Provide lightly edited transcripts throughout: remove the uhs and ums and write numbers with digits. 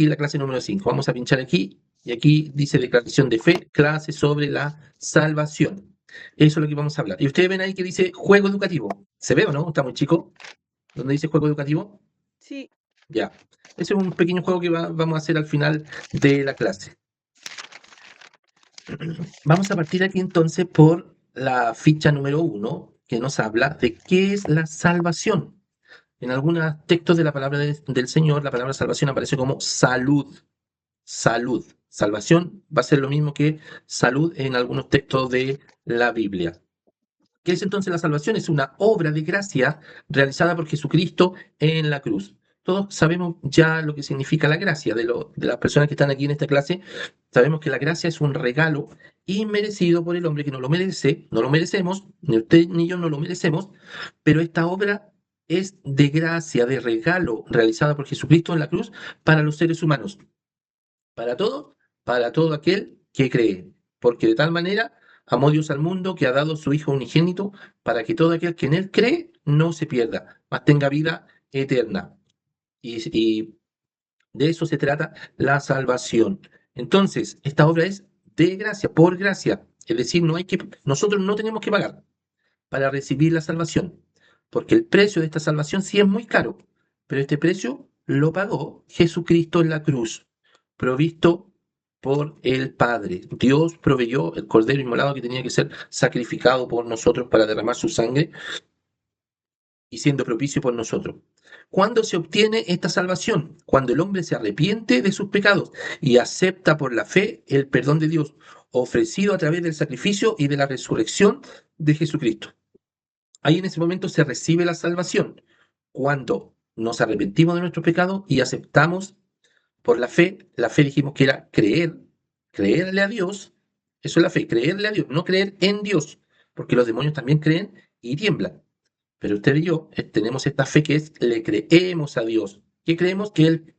y la clase número 5. Vamos a pinchar aquí y aquí dice declaración de fe, clase sobre la salvación. Eso es lo que vamos a hablar. Y ustedes ven ahí que dice juego educativo. ¿Se ve o no? ¿Está muy chico? ¿Dónde dice juego educativo? Sí. Ya. Ese es un pequeño juego que vamos a hacer al final de la clase. Vamos a partir aquí entonces por la ficha número 1, que nos habla de qué es la salvación. En algunos textos de la palabra del Señor, la palabra salvación aparece como salud. Salud. Salvación va a ser lo mismo que salud en algunos textos de la Biblia. ¿Qué es entonces la salvación? Es una obra de gracia realizada por Jesucristo en la cruz. Todos sabemos ya lo que significa la gracia. De las personas que están aquí en esta clase, sabemos que la gracia es un regalo inmerecido por el hombre que no lo merece, no lo merecemos, ni usted ni yo no lo merecemos, pero esta obra es de gracia, de regalo realizada por Jesucristo en la cruz para los seres humanos. Para todo aquel que cree, porque de tal manera amó Dios al mundo que ha dado su Hijo unigénito para que todo aquel que en él cree no se pierda, mas tenga vida eterna. Y de eso se trata la salvación. Entonces, esta obra es de gracia, por gracia. Es decir, nosotros no tenemos que pagar para recibir la salvación, porque el precio de esta salvación sí es muy caro, pero este precio lo pagó Jesucristo en la cruz, provisto por el Padre. Dios proveyó el cordero inmolado que tenía que ser sacrificado por nosotros para derramar su sangre y siendo propicio por nosotros. ¿Cuándo se obtiene esta salvación? Cuando el hombre se arrepiente de sus pecados y acepta por la fe el perdón de Dios, ofrecido a través del sacrificio y de la resurrección de Jesucristo. Ahí en ese momento se recibe la salvación, cuando nos arrepentimos de nuestros pecados y aceptamos por la fe dijimos que era creerle a Dios, eso es la fe, creerle a Dios, no creer en Dios, porque los demonios también creen y tiemblan. Pero usted y yo tenemos esta fe que es, le creemos a Dios. ¿Qué creemos? Que Él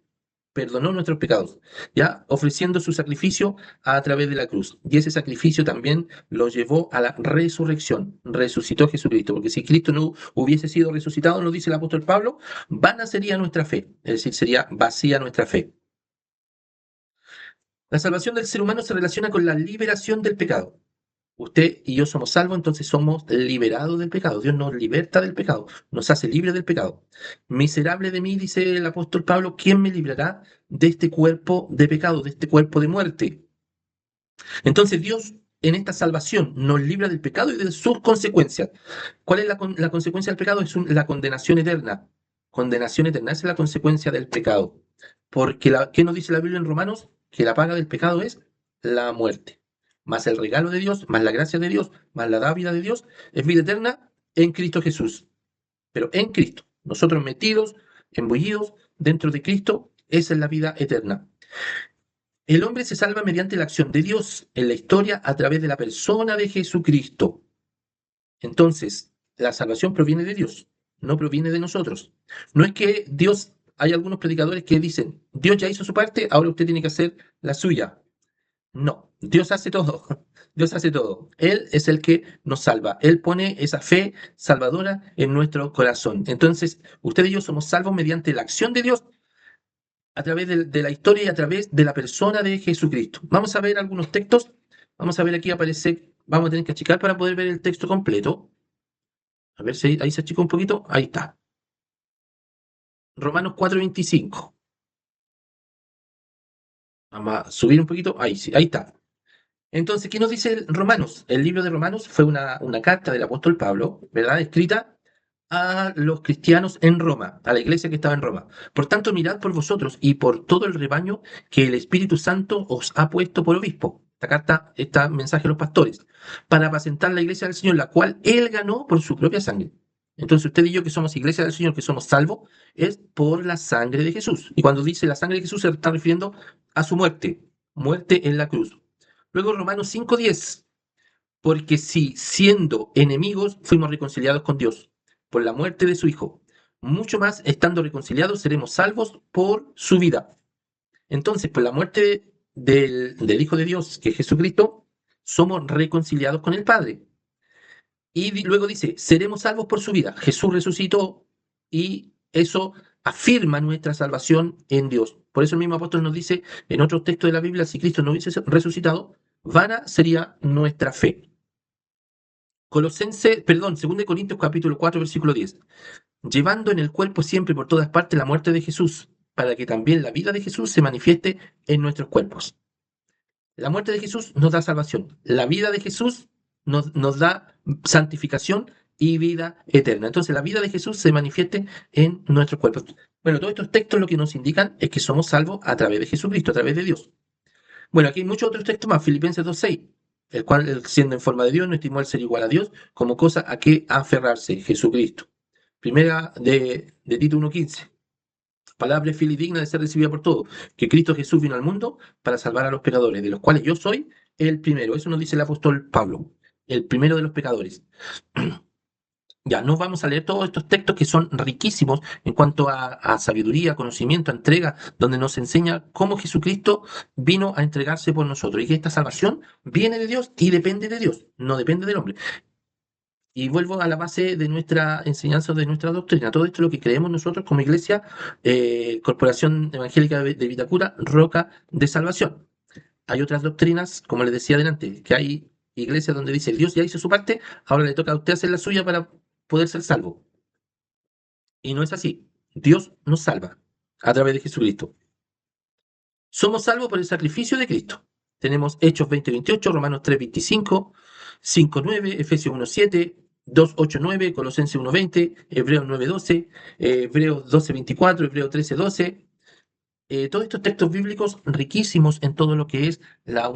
perdonó nuestros pecados, ya ofreciendo su sacrificio a través de la cruz. Y ese sacrificio también lo llevó a la resurrección. Resucitó Jesucristo, porque si Cristo no hubiese sido resucitado, nos dice el apóstol Pablo, vana sería nuestra fe, es decir, sería vacía nuestra fe. La salvación del ser humano se relaciona con la liberación del pecado. Usted y yo somos salvos, entonces somos liberados del pecado. Dios nos liberta del pecado, nos hace libres del pecado. Miserable de mí, dice el apóstol Pablo, ¿quién me librará de este cuerpo de pecado, de este cuerpo de muerte? Entonces Dios en esta salvación nos libra del pecado y de sus consecuencias. ¿Cuál es la consecuencia del pecado? Es la condenación eterna. Condenación eterna, esa es la consecuencia del pecado. Porque, ¿qué nos dice la Biblia en Romanos? Que la paga del pecado es la muerte. Más el regalo de Dios, más la gracia de Dios, más la dávida de Dios, es vida eterna en Cristo Jesús. Pero en Cristo, nosotros metidos, embullidos dentro de Cristo, esa es la vida eterna. El hombre se salva mediante la acción de Dios en la historia a través de la persona de Jesucristo. Entonces, la salvación proviene de Dios, no proviene de nosotros. No es que Dios, hay algunos predicadores que dicen, Dios ya hizo su parte, ahora usted tiene que hacer la suya. No, Dios hace todo. Dios hace todo. Él es el que nos salva. Él pone esa fe salvadora en nuestro corazón. Entonces, usted y yo somos salvos mediante la acción de Dios a través de la historia y a través de la persona de Jesucristo. Vamos a ver algunos textos. Vamos a ver aquí aparece, vamos a tener que achicar para poder ver el texto completo. A ver si ahí se achica un poquito. Ahí está. Romanos 4:25. Vamos a subir un poquito. Ahí sí, ahí está. Entonces, ¿qué nos dice Romanos? El libro de Romanos fue una carta del apóstol Pablo, ¿verdad? Escrita a los cristianos en Roma, a la iglesia que estaba en Roma. Por tanto, mirad por vosotros y por todo el rebaño que el Espíritu Santo os ha puesto por obispo. Esta carta, este mensaje a los pastores, para apacentar la iglesia del Señor, la cual él ganó por su propia sangre. Entonces, usted y yo que somos iglesia del Señor, que somos salvos, es por la sangre de Jesús. Y cuando dice la sangre de Jesús, se está refiriendo a su muerte, muerte en la cruz. Luego Romanos 5:10, porque si siendo enemigos fuimos reconciliados con Dios por la muerte de su Hijo, mucho más estando reconciliados seremos salvos por su vida. Entonces, por la muerte del Hijo de Dios, que es Jesucristo, somos reconciliados con el Padre. Y luego dice, seremos salvos por su vida. Jesús resucitó y eso afirma nuestra salvación en Dios. Por eso el mismo apóstol nos dice en otros textos de la Biblia, si Cristo no hubiese resucitado, vana sería nuestra fe. Colosenses, perdón, 2 Corintios capítulo 4, versículo 10. Llevando en el cuerpo siempre y por todas partes la muerte de Jesús, para que también la vida de Jesús se manifieste en nuestros cuerpos. La muerte de Jesús nos da salvación. La vida de Jesús nos da santificación y vida eterna. Entonces la vida de Jesús se manifieste en nuestros cuerpos. Bueno, todos estos textos lo que nos indican es que somos salvos a través de Jesucristo, a través de Dios. Bueno, aquí hay muchos otros textos más. Filipenses 2:6, el cual, siendo en forma de Dios, no estimó el ser igual a Dios como cosa a que aferrarse, Jesucristo. Primera de Tito 1:15. Palabra fiel y digna de ser recibida por todos, que Cristo Jesús vino al mundo para salvar a los pecadores, de los cuales yo soy el primero. Eso nos dice el apóstol Pablo, el primero de los pecadores. Ya, no vamos a leer todos estos textos que son riquísimos en cuanto a sabiduría, conocimiento, entrega, donde nos enseña cómo Jesucristo vino a entregarse por nosotros y que esta salvación viene de Dios y depende de Dios, no depende del hombre. Y vuelvo a la base de nuestra enseñanza, de nuestra doctrina. Todo esto es lo que creemos nosotros como iglesia, Corporación Evangélica de Vitacura, Roca de Salvación. Hay otras doctrinas, como les decía adelante, que hay iglesias donde dice Dios ya hizo su parte, ahora le toca a usted hacer la suya para poder ser salvo. Y no es así. Dios nos salva a través de Jesucristo. Somos salvos por el sacrificio de Cristo. Tenemos Hechos 20:28, Romanos 3:25, 5:9, Efesios 1:7, 2:8-9, Colosenses 1:20, Hebreos 9:12, Hebreos 12:24, Hebreos 13:12. Todos estos textos bíblicos riquísimos en todo lo que es la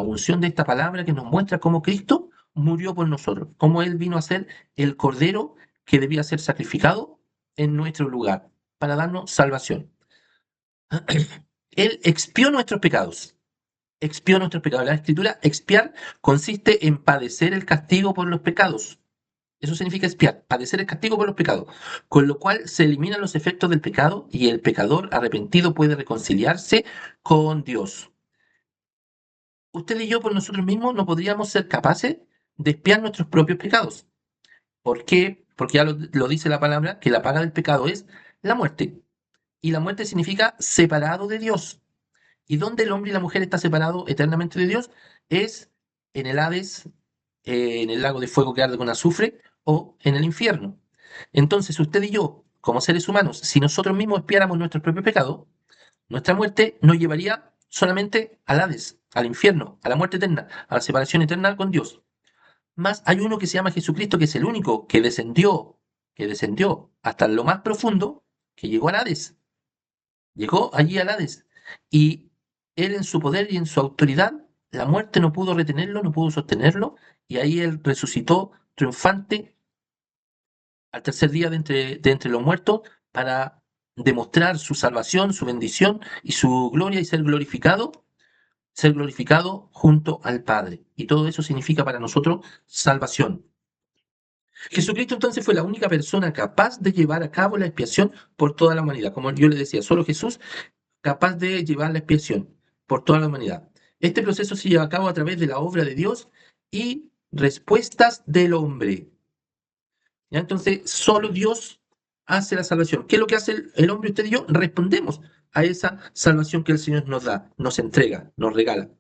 unción de esta palabra que nos muestra cómo Cristo murió por nosotros, cómo Él vino a ser el cordero que debía ser sacrificado en nuestro lugar para darnos salvación. Él expió nuestros pecados. Expió nuestros pecados. La escritura, expiar, consiste en padecer el castigo por los pecados. Eso significa expiar, padecer el castigo por los pecados, con lo cual se eliminan los efectos del pecado y el pecador arrepentido puede reconciliarse con Dios. Usted y yo por nosotros mismos no podríamos ser capaces de expiar nuestros propios pecados. ¿Por qué? Porque ya lo dice la palabra, que la paga del pecado es la muerte. Y la muerte significa separado de Dios. ¿Y dónde el hombre y la mujer están separados eternamente de Dios? Es en el Hades, en el lago de fuego que arde con azufre o en el infierno. Entonces, usted y yo, como seres humanos, si nosotros mismos expiáramos nuestro propio pecado, nuestra muerte nos llevaría solamente al Hades, al infierno, a la muerte eterna, a la separación eterna con Dios. Más hay uno que se llama Jesucristo, que es el único que descendió hasta lo más profundo, que llegó al Hades. Llegó allí al Hades. Y él en su poder y en su autoridad, la muerte no pudo retenerlo, no pudo sostenerlo, y ahí él resucitó triunfante al tercer día de entre los muertos para demostrar su salvación, su bendición y su gloria y ser glorificado junto al Padre. Y todo eso significa para nosotros salvación. Jesucristo entonces fue la única persona capaz de llevar a cabo la expiación por toda la humanidad. Como yo le decía, solo Jesús capaz de llevar la expiación por toda la humanidad. Este proceso se lleva a cabo a través de la obra de Dios y respuestas del hombre. ¿Ya? Entonces, solo Dios hace la salvación. ¿Qué es lo que hace el hombre, usted y yo? Respondemos a esa salvación que el Señor nos da, nos entrega, nos regala.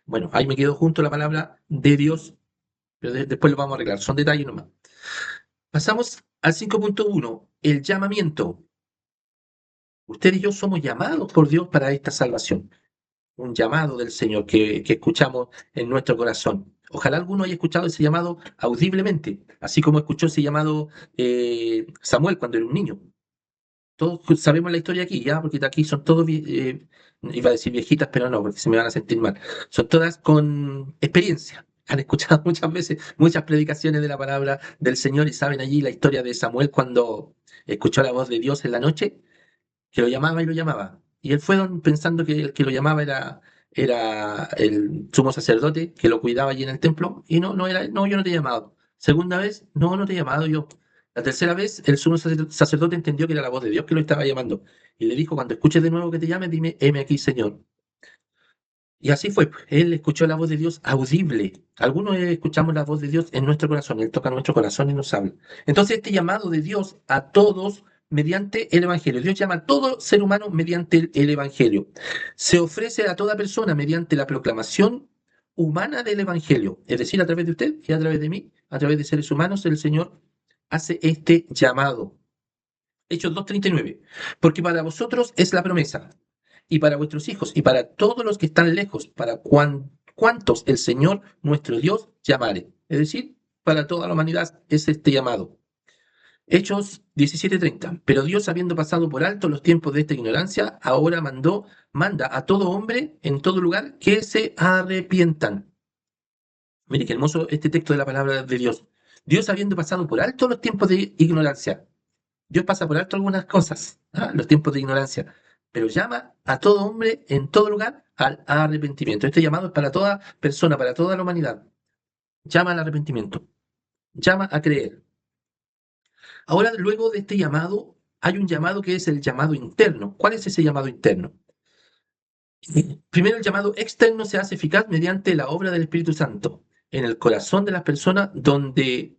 Bueno, ahí me quedo junto a la palabra de Dios, pero después lo vamos a arreglar. Son detalles nomás. Pasamos al 5.1, el llamamiento. Usted y yo somos llamados por Dios para esta salvación. Un llamado del Señor que escuchamos en nuestro corazón. Ojalá alguno haya escuchado ese llamado audiblemente, así como escuchó ese llamado Samuel cuando era un niño. Todos sabemos la historia aquí, ya, porque aquí son todos, iba a decir viejitas, pero no, porque se me van a sentir mal. Son todas con experiencia. Han escuchado muchas veces, muchas predicaciones de la palabra del Señor y saben allí la historia de Samuel cuando escuchó la voz de Dios en la noche que lo llamaba y lo llamaba. Y él fue pensando que el que lo llamaba era el sumo sacerdote que lo cuidaba allí en el templo, y no, no era, no, yo no te he llamado. Segunda vez, no, no te he llamado yo. La tercera vez, el sumo sacerdote entendió que era la voz de Dios que lo estaba llamando. Y le dijo, cuando escuches de nuevo que te llame, dime, heme aquí, Señor. Y así fue. Él escuchó la voz de Dios audible. Algunos escuchamos la voz de Dios en nuestro corazón. Él toca nuestro corazón y nos habla. Entonces, este llamado de Dios a todos mediante el Evangelio. Dios llama a todo ser humano mediante el Evangelio. Se ofrece a toda persona mediante la proclamación humana del Evangelio. Es decir, a través de usted y a través de mí, a través de seres humanos, el Señor hace este llamado. Hechos 2:39. Porque para vosotros es la promesa, y para vuestros hijos, y para todos los que están lejos, para cuantos el Señor nuestro Dios llamare. Es decir, para toda la humanidad es este llamado. Hechos 17:30. Pero Dios, habiendo pasado por alto los tiempos de esta ignorancia, ahora manda a todo hombre en todo lugar que se arrepientan. Mire qué hermoso este texto de la palabra de Dios. Dios, habiendo pasado por alto los tiempos de ignorancia. Dios pasa por alto algunas cosas, los tiempos de ignorancia, pero llama a todo hombre en todo lugar al arrepentimiento. Este llamado es para toda persona, para toda la humanidad. Llama al arrepentimiento, llama a creer. Ahora, luego de este llamado, hay un llamado que es el llamado interno. ¿Cuál es ese llamado interno? Primero, el llamado externo se hace eficaz mediante la obra del Espíritu Santo en el corazón de las personas, donde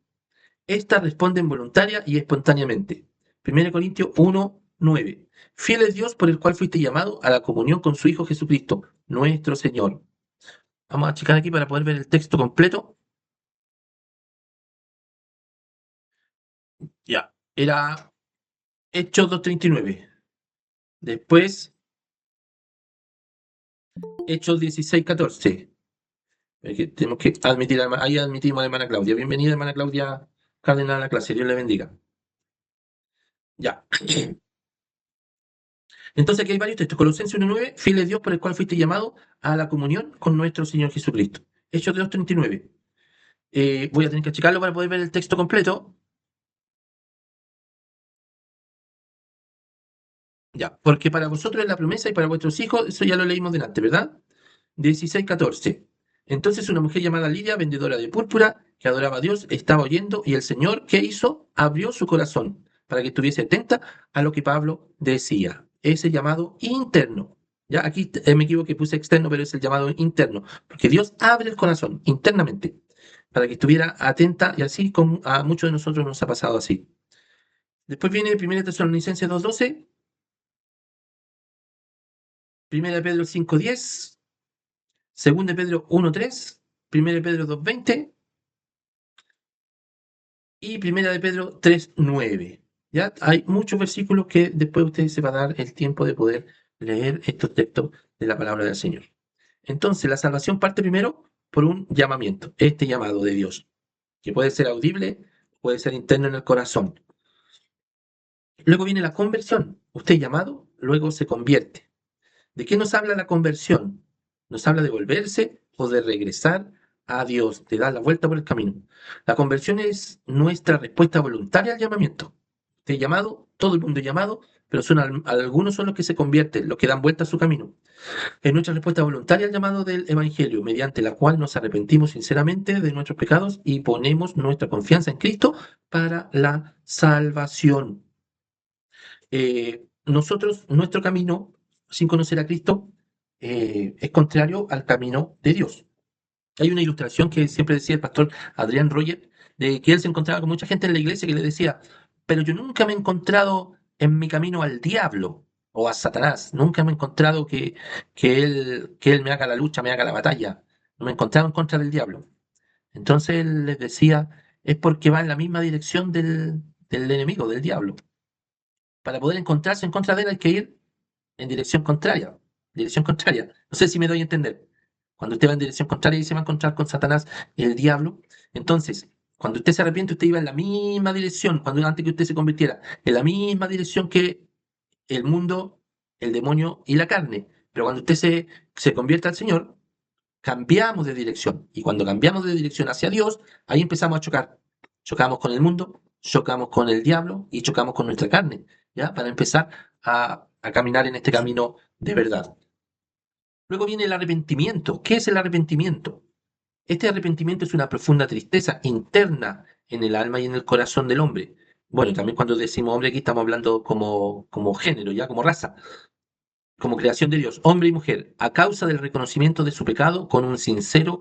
éstas responden voluntaria y espontáneamente. 1 Corintios 1:9. Fiel es Dios por el cual fuiste llamado a la comunión con su Hijo Jesucristo, nuestro Señor. Vamos a checar aquí para poder ver el texto completo. Ya, era Hechos 2:39. Después, Hechos 16:14. Tenemos que admitir, ahí admitimos a la hermana Claudia. Bienvenida, hermana Claudia Cardenal, a la clase. Dios le bendiga. Ya. Entonces aquí hay varios textos. Colosenses 1:9, fiel es Dios por el cual fuiste llamado a la comunión con nuestro Señor Jesucristo. Hechos 2:39. Voy a tener que checarlo para poder ver el texto completo. Ya, porque para vosotros es la promesa y para vuestros hijos, eso ya lo leímos delante, ¿verdad? 16:14. Entonces una mujer llamada Lidia, vendedora de púrpura, que adoraba a Dios, estaba oyendo y el Señor, ¿qué hizo? Abrió su corazón para que estuviese atenta a lo que Pablo decía. Ese llamado interno. Ya aquí me equivoqué, puse externo, pero es el llamado interno, porque Dios abre el corazón internamente para que estuviera atenta y así como a muchos de nosotros nos ha pasado así. Después viene 1 Tesalonicenses 2:12, 1 Pedro 5:10, 2 Pedro 1:3, 1 Pedro 2:20 y 1 Pedro 3:9. Ya hay muchos versículos que después usted se va a dar el tiempo de poder leer estos textos de la palabra del Señor. Entonces, la salvación parte primero por un llamamiento, este llamado de Dios, que puede ser audible, puede ser interno en el corazón. Luego viene la conversión. Usted es llamado, luego se convierte. ¿De qué nos habla la conversión? Nos habla de volverse o de regresar a Dios, de dar la vuelta por el camino. La conversión es nuestra respuesta voluntaria al llamamiento. Usted es llamado, todo el mundo es llamado, pero algunos son los que se convierten, los que dan vuelta a su camino. Es nuestra respuesta voluntaria al llamado del Evangelio, mediante la cual nos arrepentimos sinceramente de nuestros pecados y ponemos nuestra confianza en Cristo para la salvación. Nuestro camino, sin conocer a Cristo, es contrario al camino de Dios. Hay una ilustración que siempre decía el pastor Adrián Roger, de que él se encontraba con mucha gente en la iglesia que le decía, pero yo nunca me he encontrado en mi camino al diablo o a Satanás, nunca me he encontrado que él me haga la lucha, me haga la batalla, no me he encontrado en contra del diablo. Entonces él les decía, es porque va en la misma dirección del enemigo, del diablo. Para poder encontrarse en contra de él hay que ir en dirección contraria. Dirección contraria. No sé si me doy a entender. Cuando usted va en dirección contraria y se va a encontrar con Satanás, el diablo. Entonces, cuando usted se arrepiente, usted iba en la misma dirección, cuando antes que usted se convirtiera, en la misma dirección que el mundo, el demonio y la carne. Pero cuando usted se convierte al Señor, cambiamos de dirección. Y cuando cambiamos de dirección hacia Dios, ahí empezamos a chocar. Chocamos con el mundo, chocamos con el diablo y chocamos con nuestra carne, ¿ya? Para empezar a caminar en este camino de verdad. Luego viene el arrepentimiento. ¿Qué es el arrepentimiento? Este arrepentimiento es una profunda tristeza interna en el alma y en el corazón del hombre. Bueno, también cuando decimos hombre aquí estamos hablando como género, ya como raza, como creación de Dios, hombre y mujer, a causa del reconocimiento de su pecado con un sincero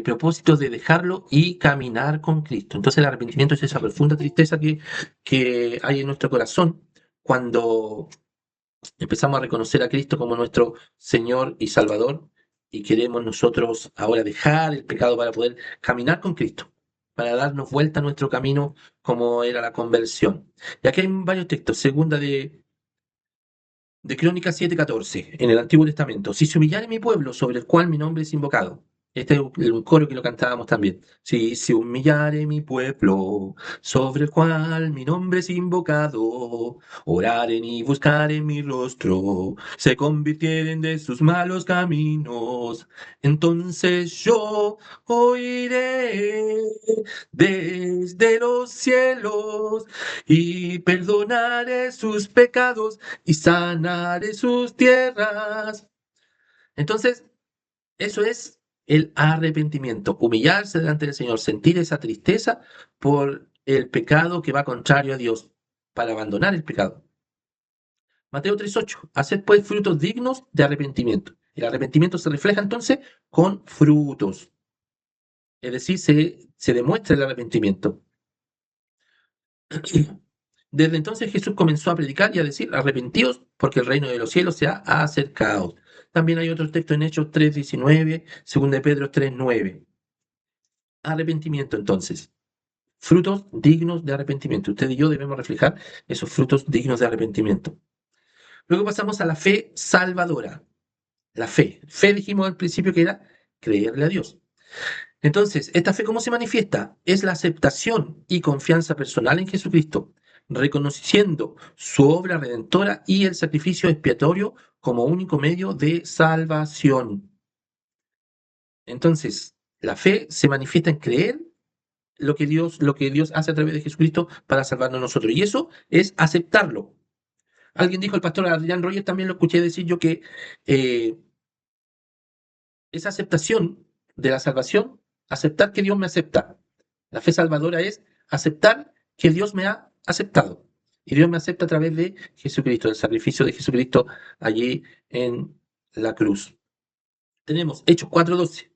propósito de dejarlo y caminar con Cristo. Entonces el arrepentimiento es esa profunda tristeza que hay en nuestro corazón cuando empezamos a reconocer a Cristo como nuestro Señor y Salvador y queremos nosotros ahora dejar el pecado para poder caminar con Cristo, para darnos vuelta a nuestro camino como era la conversión. Y aquí hay varios textos, segunda de Crónicas 7:14, en el Antiguo Testamento. Si se humillare mi pueblo sobre el cual mi nombre es invocado. Este es un coro que lo cantábamos también. Si se humillare mi pueblo sobre el cual mi nombre es invocado, oraren y buscaren mi rostro, se convirtieren de sus malos caminos, entonces yo oiré desde los cielos y perdonaré sus pecados y sanaré sus tierras. Entonces, eso es el arrepentimiento, humillarse delante del Señor, sentir esa tristeza por el pecado que va contrario a Dios, para abandonar el pecado. Mateo 3:8, haced pues frutos dignos de arrepentimiento. El arrepentimiento se refleja entonces con frutos, es decir, se demuestra el arrepentimiento. Desde entonces Jesús comenzó a predicar y a decir, arrepentíos porque el reino de los cielos se ha acercado. También hay otro texto en Hechos 3:19, 2 de Pedro 3:9. Arrepentimiento entonces. Frutos dignos de arrepentimiento. Usted y yo debemos reflejar esos frutos dignos de arrepentimiento. Luego pasamos a la fe salvadora. La fe. Fe dijimos al principio que era creerle a Dios. Entonces, ¿esta fe cómo se manifiesta? Es la aceptación y confianza personal en Jesucristo, reconociendo su obra redentora y el sacrificio expiatorio como único medio de salvación. Entonces, la fe se manifiesta en creer lo que Dios hace a través de Jesucristo para salvarnos a nosotros. Y eso es aceptarlo. Alguien dijo, el pastor Adrián Rogers, también lo escuché decir yo, que eh, esa aceptación de la salvación, aceptar que Dios me acepta. La fe salvadora es aceptar que Dios me ha aceptado. Y Dios me acepta a través de Jesucristo, el sacrificio de Jesucristo allí en la cruz. Tenemos Hechos 4:12.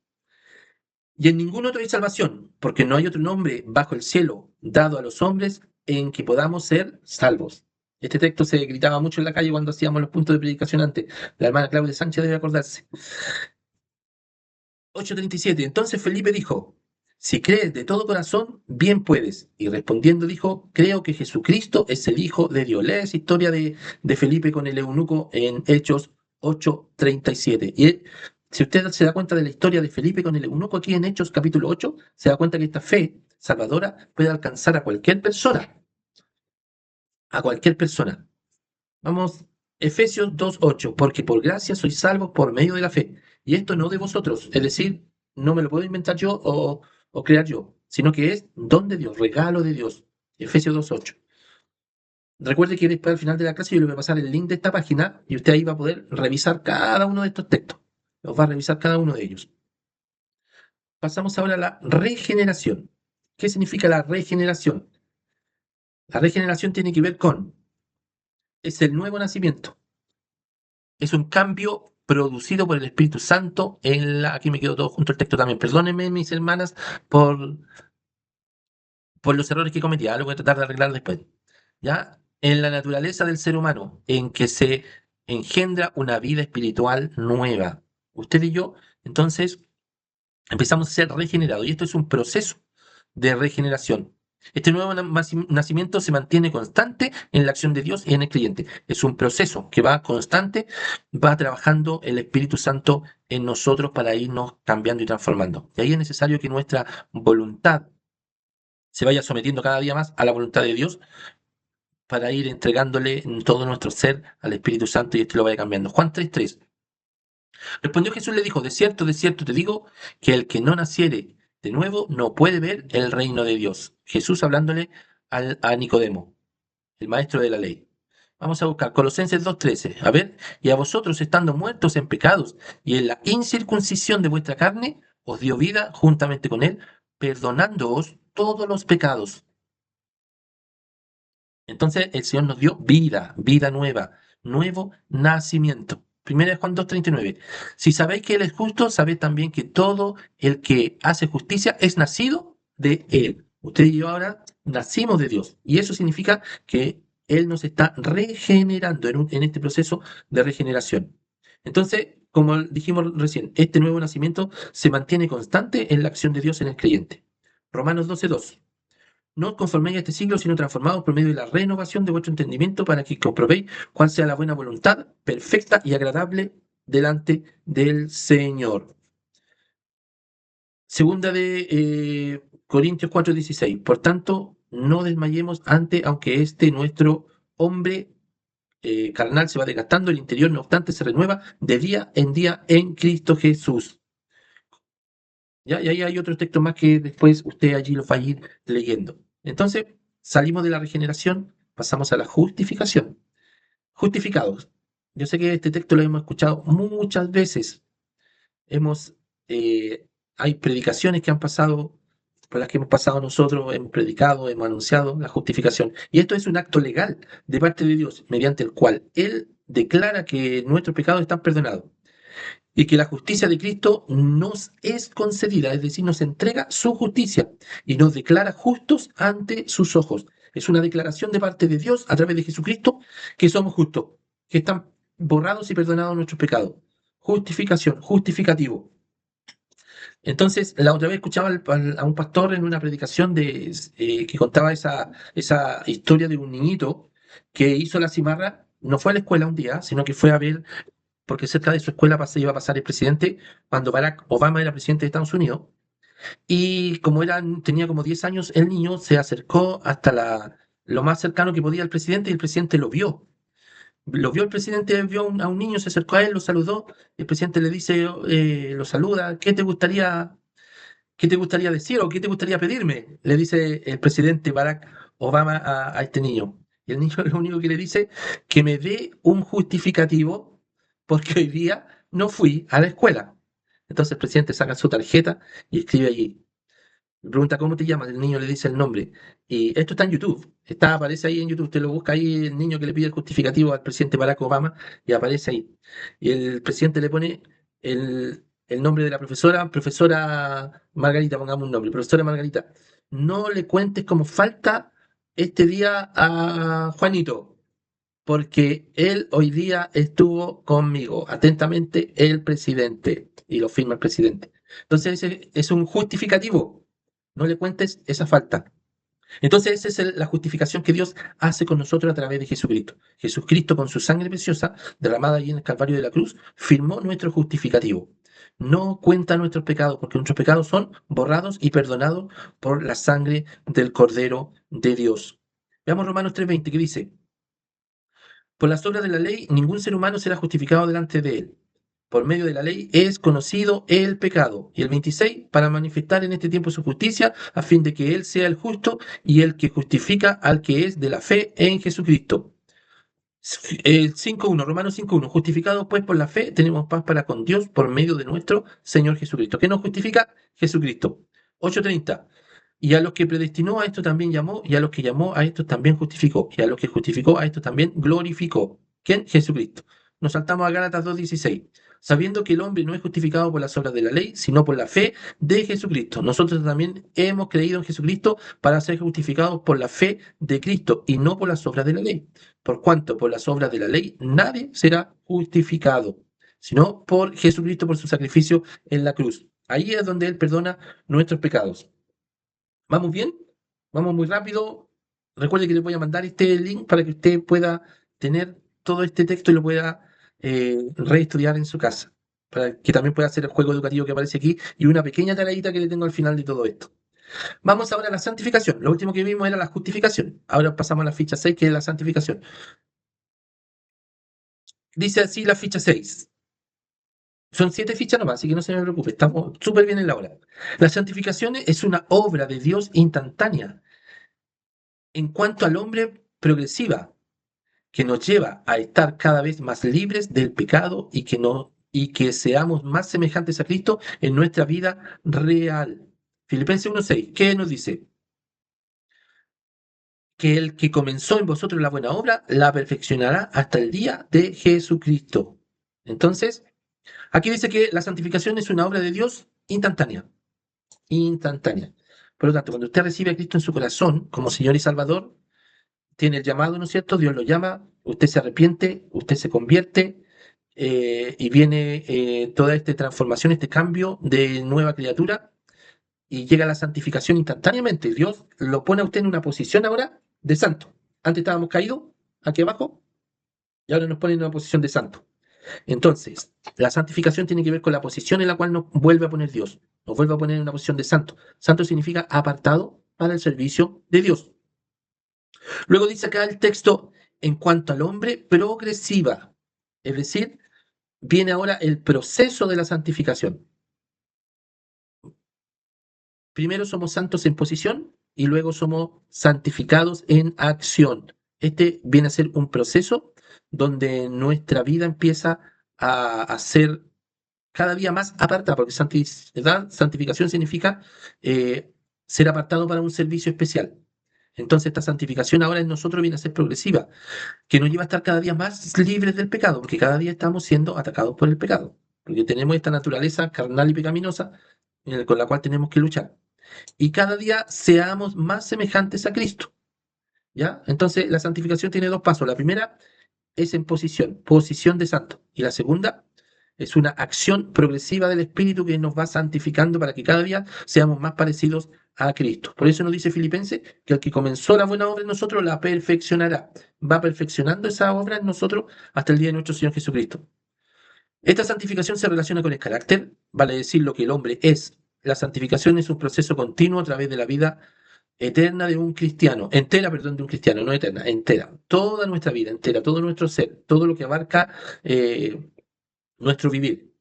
Y en ningún otro hay salvación, porque no hay otro nombre bajo el cielo dado a los hombres en que podamos ser salvos. Este texto se gritaba mucho en la calle cuando hacíamos los puntos de predicación antes. La hermana Claudia Sánchez debe acordarse. 8:37. Entonces Felipe dijo, si crees de todo corazón, bien puedes. Y respondiendo dijo, creo que Jesucristo es el Hijo de Dios. Lea esa historia de Felipe con el eunuco en Hechos 8:37. Y si usted se da cuenta de la historia de Felipe con el eunuco aquí en Hechos capítulo 8, se da cuenta que esta fe salvadora puede alcanzar a cualquier persona. A cualquier persona. Vamos, Efesios 2:8, porque por gracia sois salvos por medio de la fe, y esto no de vosotros, es decir, no me lo puedo inventar yo o crear yo, sino que es don de Dios, regalo de Dios. Efesios 2:8. Recuerde que después al final de la clase yo le voy a pasar el link de esta página y usted ahí va a poder revisar cada uno de estos textos. Los va a revisar cada uno de ellos. Pasamos ahora a la regeneración. ¿Qué significa la regeneración? La regeneración tiene que ver con, es el nuevo nacimiento. Es un cambio producido por el Espíritu Santo aquí me quedo todo junto al texto también. Perdónenme, mis hermanas, por los errores que cometí. Lo voy a tratar de arreglar después. ¿Ya? En la naturaleza del ser humano, en que se engendra una vida espiritual nueva. Usted y yo, entonces, empezamos a ser regenerados. Y esto es un proceso de regeneración. Este nuevo nacimiento se mantiene constante en la acción de Dios y en el creyente. Es un proceso que va constante, va trabajando el Espíritu Santo en nosotros para irnos cambiando y transformando. Y ahí es necesario que nuestra voluntad se vaya sometiendo cada día más a la voluntad de Dios para ir entregándole todo nuestro ser al Espíritu Santo y esto lo vaya cambiando. Juan 3:3. Respondió Jesús, le dijo, de cierto te digo, que el que no naciere de nuevo no puede ver el reino de Dios. Jesús hablándole a Nicodemo, el maestro de la ley. Vamos a buscar Colosenses 2:13. A ver, y a vosotros estando muertos en pecados y en la incircuncisión de vuestra carne, os dio vida juntamente con él, perdonándoos todos los pecados. Entonces el Señor nos dio vida, vida nueva, nuevo nacimiento. Primera de Juan 2:39. Si sabéis que Él es justo, sabéis también que todo el que hace justicia es nacido de Él. Usted y yo ahora nacimos de Dios. Y eso significa que Él nos está regenerando en este proceso de regeneración. Entonces, como dijimos recién, este nuevo nacimiento se mantiene constante en la acción de Dios en el creyente. Romanos 12:2. No os conforméis a este siglo, sino transformados por medio de la renovación de vuestro entendimiento para que comprobéis cuál sea la buena voluntad, perfecta y agradable delante del Señor. Segunda de Corintios 4:16. Por tanto, no desmayemos ante, aunque nuestro hombre carnal se va desgastando, el interior, no obstante, se renueva de día en día en Cristo Jesús. ¿Ya? Y ahí hay otro texto más que después usted allí lo va a ir leyendo. Entonces, salimos de la regeneración, pasamos a la justificación. Justificados. Yo sé que este texto lo hemos escuchado muchas veces. Hemos, hay predicaciones que han pasado, por las que hemos pasado nosotros, hemos predicado, hemos anunciado la justificación. Y esto es un acto legal de parte de Dios, mediante el cual Él declara que nuestros pecados están perdonados y que la justicia de Cristo nos es concedida, es decir, nos entrega su justicia y nos declara justos ante sus ojos. Es una declaración de parte de Dios a través de Jesucristo que somos justos, que están borrados y perdonados nuestros pecados. Justificación, justificativo. Entonces, la otra vez escuchaba a un pastor en una predicación que contaba esa historia de un niñito que hizo la cimarra, no fue a la escuela un día, sino que fue a ver, porque cerca de su escuela iba a pasar el presidente cuando Barack Obama era presidente de Estados Unidos. Y como tenía como 10 años, el niño se acercó hasta lo más cercano que podía al presidente y el presidente lo vio. Lo vio el presidente, vio a un niño, se acercó a él, lo saludó. El presidente le dice, lo saluda, ¿qué te gustaría decir o qué te gustaría pedirme? Le dice el presidente Barack Obama a este niño. Y el niño lo único que le dice, que me dé un justificativo porque hoy día no fui a la escuela. Entonces el presidente saca su tarjeta y escribe allí. Le pregunta, ¿cómo te llamas? El niño le dice el nombre. Y esto está en YouTube. Aparece ahí en YouTube. Usted lo busca ahí, el niño que le pide el justificativo al presidente Barack Obama, y aparece ahí. Y el presidente le pone el nombre de la profesora Margarita, pongamos un nombre, profesora Margarita. No le cuentes como falta este día a Juanito, porque él hoy día estuvo conmigo. Atentamente, el presidente. Y lo firma el presidente. Entonces, ese es un justificativo. No le cuentes esa falta. Entonces, esa es la justificación que Dios hace con nosotros a través de Jesucristo. Jesucristo, con su sangre preciosa, derramada allí en el Calvario de la cruz, firmó nuestro justificativo. No cuenta nuestros pecados, porque nuestros pecados son borrados y perdonados por la sangre del Cordero de Dios. Veamos Romanos 3:20, que dice: por las obras de la ley, ningún ser humano será justificado delante de él. Por medio de la ley es conocido el pecado. Y el 26, para manifestar en este tiempo su justicia, a fin de que él sea el justo y el que justifica al que es de la fe en Jesucristo. 5:1, Romanos 5:1, justificados pues por la fe, tenemos paz para con Dios por medio de nuestro Señor Jesucristo. ¿Qué nos justifica? Jesucristo. 8:30, y a los que predestinó a esto también llamó, y a los que llamó a esto también justificó, y a los que justificó a esto también glorificó. ¿Quién? Jesucristo. Nos saltamos a Gálatas 2:16, sabiendo que el hombre no es justificado por las obras de la ley, sino por la fe de Jesucristo. Nosotros también hemos creído en Jesucristo para ser justificados por la fe de Cristo y no por las obras de la ley. Por cuanto por las obras de la ley nadie será justificado, sino por Jesucristo, por su sacrificio en la cruz. Ahí es donde Él perdona nuestros pecados. ¿Vamos bien? Vamos muy rápido. Recuerde que le voy a mandar este link para que usted pueda tener todo este texto y lo pueda reestudiar en su casa. Para que también pueda hacer el juego educativo que aparece aquí y una pequeña tareita que le tengo al final de todo esto. Vamos ahora a la santificación. Lo último que vimos era la justificación. Ahora pasamos a la ficha 6, que es la santificación. Dice así la ficha 6. Son 7 fichas nomás, así que no se me preocupe, estamos súper bien en la hora. La santificación es una obra de Dios instantánea en cuanto al hombre, progresiva, que nos lleva a estar cada vez más libres del pecado y que seamos más semejantes a Cristo en nuestra vida real. Filipenses 1:6, ¿qué nos dice? Que el que comenzó en vosotros la buena obra la perfeccionará hasta el día de Jesucristo. Entonces, aquí dice que la santificación es una obra de Dios instantánea. Instantánea. Por lo tanto, cuando usted recibe a Cristo en su corazón como Señor y Salvador, tiene el llamado, ¿no es cierto? Dios lo llama, usted se arrepiente, usted se convierte y viene toda esta transformación, este cambio de nueva criatura y llega la santificación instantáneamente. Dios lo pone a usted en una posición ahora de santo. Antes estábamos caídos aquí abajo y ahora nos pone en una posición de santo. Entonces, la santificación tiene que ver con la posición en la cual nos vuelve a poner Dios. Nos vuelve a poner en una posición de santo. Santo significa apartado para el servicio de Dios. Luego dice acá el texto, en cuanto al hombre, progresiva. Es decir, viene ahora el proceso de la santificación. Primero somos santos en posición y luego somos santificados en acción. Este viene a ser un proceso donde nuestra vida empieza a ser cada día más apartada, porque santificación significa ser apartado para un servicio especial. Entonces esta santificación ahora en nosotros viene a ser progresiva, que nos lleva a estar cada día más libres del pecado, porque cada día estamos siendo atacados por el pecado, porque tenemos esta naturaleza carnal y pecaminosa con la cual tenemos que luchar. Y cada día seamos más semejantes a Cristo. ¿Ya? Entonces la santificación tiene dos pasos. La primera es en posición de santo. Y la segunda es una acción progresiva del Espíritu que nos va santificando para que cada día seamos más parecidos a Cristo. Por eso nos dice Filipenses que el que comenzó la buena obra en nosotros la perfeccionará. Va perfeccionando esa obra en nosotros hasta el día de nuestro Señor Jesucristo. Esta santificación se relaciona con el carácter, vale decir lo que el hombre es. La santificación es un proceso continuo a través de la vida eterna de un cristiano, entera, perdón, de un cristiano, no eterna, entera. Toda nuestra vida entera, todo nuestro ser, todo lo que abarca nuestro vivir,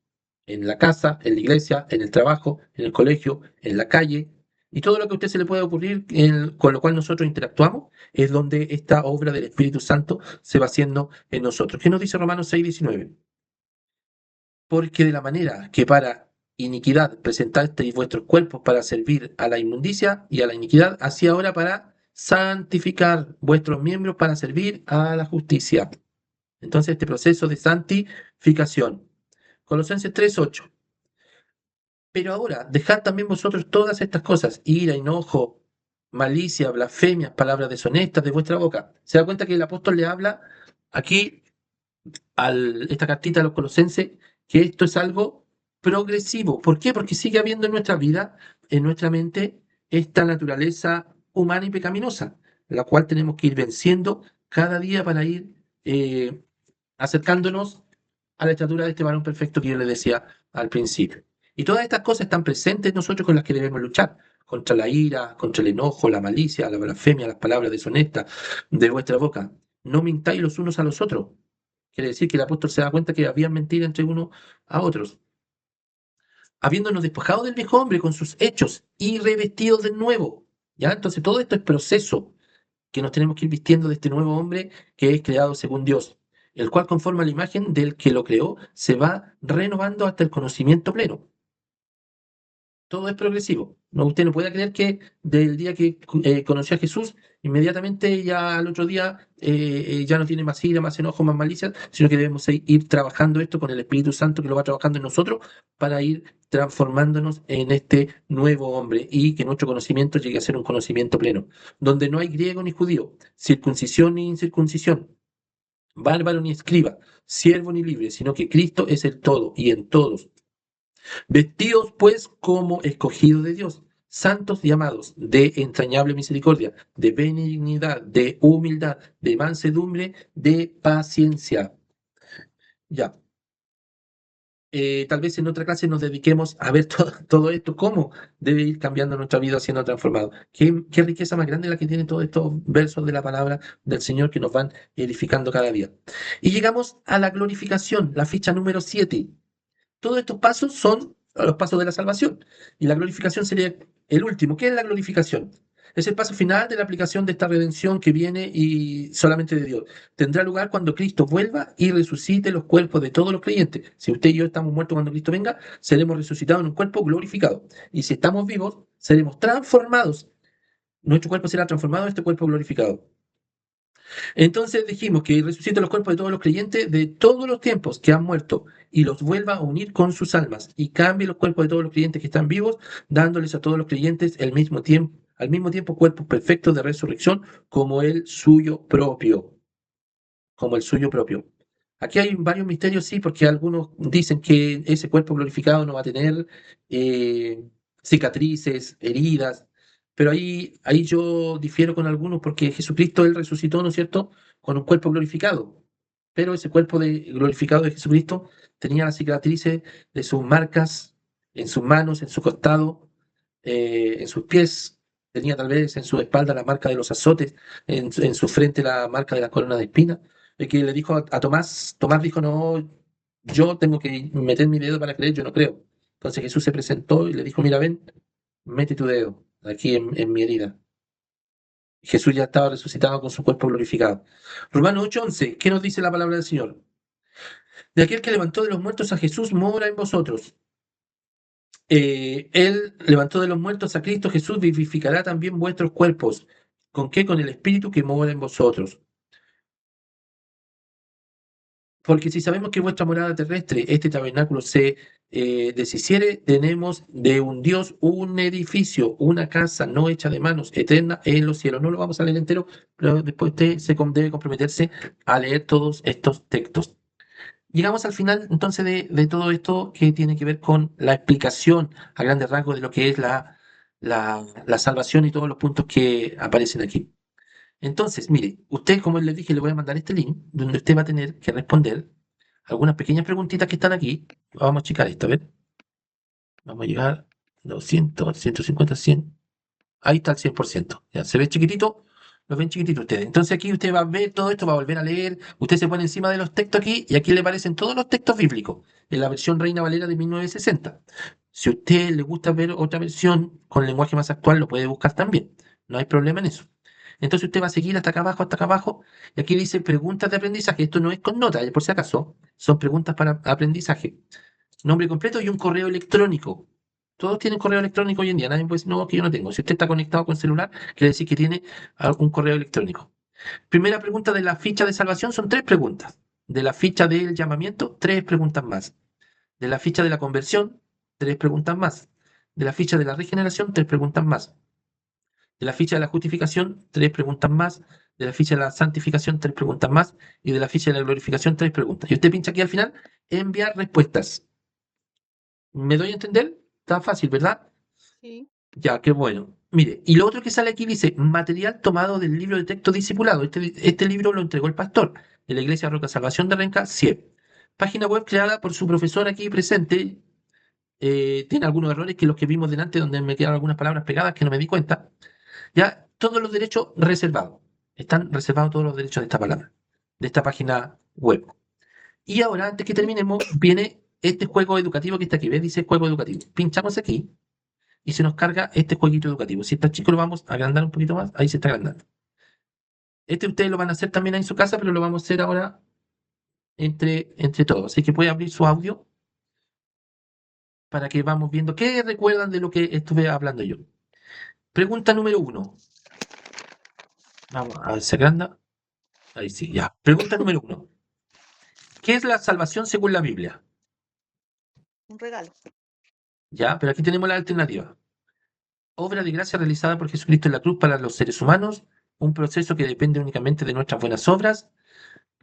en la casa, en la iglesia, en el trabajo, en el colegio, en la calle, y todo lo que a usted se le pueda ocurrir con lo cual nosotros interactuamos, es donde esta obra del Espíritu Santo se va haciendo en nosotros. ¿Qué nos dice Romanos 6:19? Porque de la manera que para iniquidad presentasteis vuestros cuerpos para servir a la inmundicia y a la iniquidad, así ahora para santificar vuestros miembros para servir a la justicia. Entonces, este proceso de santificación. Colosenses 3:8. Pero ahora, dejad también vosotros todas estas cosas, ira, enojo, malicia, blasfemias, palabras deshonestas de vuestra boca. Se da cuenta que el apóstol le habla aquí esta cartita a los colosenses, que esto es algo progresivo. ¿Por qué? Porque sigue habiendo en nuestra vida, en nuestra mente, esta naturaleza humana y pecaminosa, la cual tenemos que ir venciendo cada día para ir acercándonos a la estatura de este varón perfecto que yo les decía al principio. Y todas estas cosas están presentes en nosotros con las que debemos luchar, contra la ira, contra el enojo, la malicia, la blasfemia, las palabras deshonestas de vuestra boca. No mintáis los unos a los otros. Quiere decir que el apóstol se da cuenta que había mentira entre unos a otros. Habiéndonos despojado del viejo hombre con sus hechos y revestidos del nuevo. ¿Ya? Entonces todo esto es proceso que nos tenemos que ir vistiendo de este nuevo hombre que es creado según Dios, el cual conforma la imagen del que lo creó, se va renovando hasta el conocimiento pleno. Todo es progresivo. No, usted no puede creer que del día que conoció a Jesús, inmediatamente ya al otro día ya no tiene más ira, más enojo, más malicia, sino que debemos ir trabajando esto con el Espíritu Santo que lo va trabajando en nosotros para ir transformándonos en este nuevo hombre y que nuestro conocimiento llegue a ser un conocimiento pleno, donde no hay griego ni judío, circuncisión ni incircuncisión, bárbaro ni escriba, siervo ni libre, sino que Cristo es el todo y en todos. Vestidos pues como escogidos de Dios, santos y amados, de entrañable misericordia, de benignidad, de humildad, de mansedumbre, de paciencia. Ya. Tal vez en otra clase nos dediquemos a ver todo esto, cómo debe ir cambiando nuestra vida siendo transformado. Qué riqueza más grande la que tienen todos estos versos de la palabra del Señor que nos van edificando cada día. Y llegamos a la glorificación, la ficha número 7. Todos estos pasos son los pasos de la salvación. Y la glorificación sería el último. ¿Qué es la glorificación? Es el paso final de la aplicación de esta redención que viene y solamente de Dios. Tendrá lugar cuando Cristo vuelva y resucite los cuerpos de todos los creyentes. Si usted y yo estamos muertos cuando Cristo venga, seremos resucitados en un cuerpo glorificado. Y si estamos vivos, seremos transformados. Nuestro cuerpo será transformado en este cuerpo glorificado. Entonces dijimos que resucite los cuerpos de todos los creyentes de todos los tiempos que han muerto y los vuelva a unir con sus almas y cambie los cuerpos de todos los creyentes que están vivos, dándoles a todos los creyentes el mismo tiempo, al mismo tiempo cuerpos perfectos de resurrección como el suyo propio, como el suyo propio. Aquí hay varios misterios, sí, porque algunos dicen que ese cuerpo glorificado no va a tener eh, cicatrices, heridas, pero ahí yo difiero con algunos porque Jesucristo, Él resucitó, ¿no es cierto?, con un cuerpo glorificado, pero ese cuerpo glorificado de Jesucristo tenía las cicatrices de sus marcas en sus manos, en su costado, en sus pies, tenía tal vez en su espalda la marca de los azotes, en su frente la marca de la corona de espinas, de que le dijo a Tomás, Tomás dijo, no, yo tengo que meter mi dedo para creer, yo no creo. Entonces Jesús se presentó y le dijo, mira, ven, mete tu dedo aquí en mi herida. Jesús ya estaba resucitado con su cuerpo glorificado. Romanos 8:11, ¿qué nos dice la palabra del Señor? De aquel que levantó de los muertos a Jesús, mora en vosotros. Él levantó de los muertos a Cristo Jesús, vivificará también vuestros cuerpos. ¿Con qué? Con el Espíritu que mora en vosotros. Porque si sabemos que vuestra morada terrestre, este tabernáculo se deshiciere, tenemos de un Dios un edificio, una casa no hecha de manos, eterna en los cielos. No lo vamos a leer entero, pero después usted debe comprometerse a leer todos estos textos. Llegamos al final entonces de todo esto que tiene que ver con la explicación a grandes rasgos de lo que es la salvación y todos los puntos que aparecen aquí. Entonces, mire, usted, como les dije, le voy a mandar este link donde usted va a tener que responder algunas pequeñas preguntitas que están aquí. Vamos a checar esto, a ver. Vamos a llegar a 200, 150, 100. Ahí está el 100%. Ya, se ve chiquitito, lo ven chiquitito ustedes. Entonces aquí usted va a ver todo esto, va a volver a leer. Usted se pone encima de los textos aquí y aquí le aparecen todos los textos bíblicos en la versión Reina Valera de 1960. Si a usted le gusta ver otra versión con lenguaje más actual, lo puede buscar también. No hay problema en eso. Entonces usted va a seguir hasta acá abajo, y aquí dice preguntas de aprendizaje. Esto no es con nota, por si acaso, son preguntas para aprendizaje. Nombre completo y un correo electrónico. Todos tienen correo electrónico hoy en día. Nadie puede decir, no, que yo no tengo. Si usted está conectado con celular, quiere decir que tiene un correo electrónico. Primera pregunta de la ficha de salvación son 3 preguntas. De la ficha del llamamiento, 3 preguntas más. De la ficha de la conversión, 3 preguntas más. De la ficha de la regeneración, 3 preguntas más. De la ficha de la justificación, 3 preguntas más. De la ficha de la santificación, 3 preguntas más. Y de la ficha de la glorificación, 3 preguntas. Y usted pincha aquí al final, enviar respuestas. ¿Me doy a entender? Está fácil, ¿verdad? Sí. Ya, qué bueno. Mire, y lo otro que sale aquí dice, material tomado del libro de texto discipulado. Este libro lo entregó el pastor de la Iglesia Roca Salvación de Renca, CIEP. Página web creada por su profesor aquí presente. Tiene algunos errores que los que vimos delante, donde me quedaron algunas palabras pegadas que no me di cuenta. Ya, todos los derechos reservados. Están reservados todos los derechos de esta palabra, de esta página web. Y ahora, antes que terminemos, viene este juego educativo que está aquí. ¿Ves? Dice juego educativo. Pinchamos aquí y se nos carga este jueguito educativo. Si está chico, lo vamos a agrandar un poquito más. Ahí se está agrandando. Este ustedes lo van a hacer también ahí en su casa, pero lo vamos a hacer ahora entre todos. Así que puede abrir su audio para que vamos viendo qué recuerdan de lo que estuve hablando yo. Pregunta número 1. Vamos a ver, se agranda. Ahí sí, ya. Pregunta número 1. ¿Qué es la salvación según la Biblia? Un regalo. Ya, pero aquí tenemos la alternativa. Obra de gracia realizada por Jesucristo en la cruz para los seres humanos, un proceso que depende únicamente de nuestras buenas obras,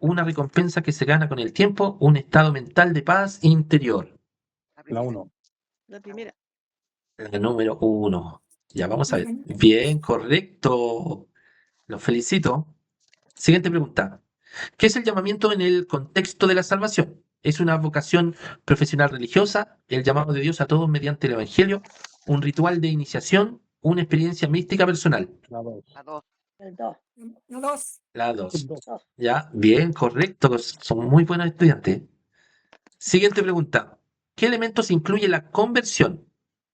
una recompensa que se gana con el tiempo, un estado mental de paz interior. La 1. La primera. La número 1. Ya vamos a ver. Bien, correcto. Los felicito. Siguiente pregunta. ¿Qué es el llamamiento en el contexto de la salvación? ¿Es una vocación profesional religiosa, el llamado de Dios a todos mediante el Evangelio, un ritual de iniciación, una experiencia mística personal? La 2. La dos. El 2. La dos. La 2. 2. Ya, bien, correcto. Son muy buenos estudiantes. Siguiente pregunta. ¿Qué elementos incluye la conversión?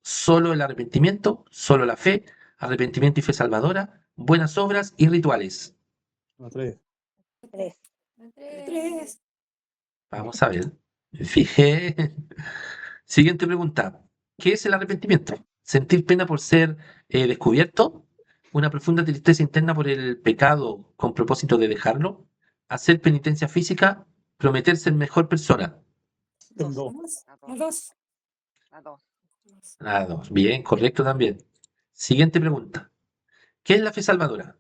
¿Solo el arrepentimiento? ¿Solo la fe? ¿Arrepentimiento y fe salvadora? ¿Buenas obras y rituales? La 3. 3. Tres. Vamos a ver. Fijé. Siguiente pregunta. ¿Qué es el arrepentimiento? ¿Sentir pena por ser descubierto? ¿Una profunda tristeza interna por el pecado con propósito de dejarlo? ¿Hacer penitencia física? ¿Prometer ser mejor persona? El 2. La dos. La dos. La 2. Bien, correcto también. Siguiente pregunta. ¿Qué es la fe salvadora?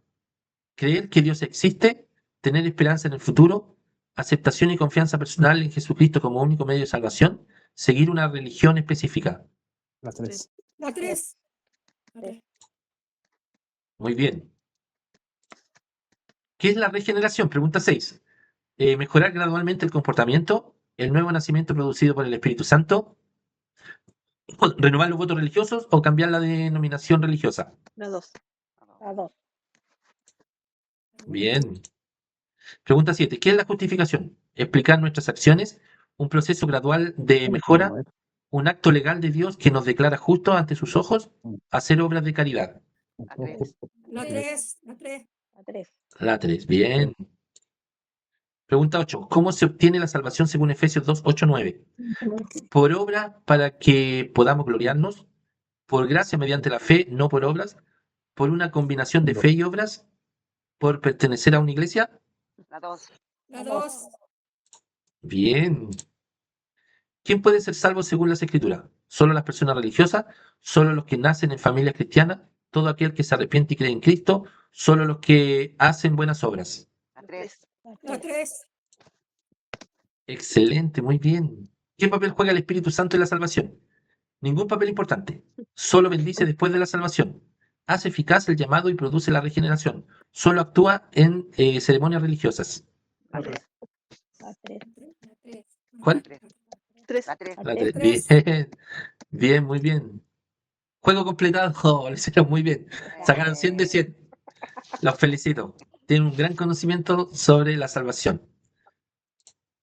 Creer que Dios existe, tener esperanza en el futuro, aceptación y confianza personal en Jesucristo como único medio de salvación, seguir una religión específica. La 3. La 3. La 3. Muy bien. ¿Qué es la regeneración? Pregunta 6. Mejorar gradualmente el comportamiento, el nuevo nacimiento producido por el Espíritu Santo, renovar los votos religiosos o cambiar la denominación religiosa. La 2. La 2. Bien. Pregunta 7. ¿Qué es la justificación? Explicar nuestras acciones, un proceso gradual de mejora, un acto legal de Dios que nos declara justos ante sus ojos, hacer obras de caridad. La 3. La 3. La 3. La 3. Bien. Pregunta 8. ¿Cómo se obtiene la salvación según Efesios 2, 8, 9? Por obra para que podamos gloriarnos, por gracia mediante la fe, no por obras, por una combinación de fe y obras, por pertenecer a una iglesia. La 2. La 2. Bien. ¿Quién puede ser salvo según las Escrituras? ¿Solo las personas religiosas? ¿Solo los que nacen en familias cristianas? ¿Todo aquel que se arrepiente y cree en Cristo? ¿Solo los que hacen buenas obras? La 3. La 3. Excelente, muy bien. ¿Qué papel juega el Espíritu Santo en la salvación? Ningún papel importante. Solo bendice después de la salvación. Hace eficaz el llamado y produce la regeneración. Solo actúa en ceremonias religiosas. La 3. La 3. ¿Cuál? 3. La 3. Bien, bien, muy bien. Juego completado. Lo hicieron muy bien. Sacaron 100 de 100. Los felicito. Tienen un gran conocimiento sobre la salvación.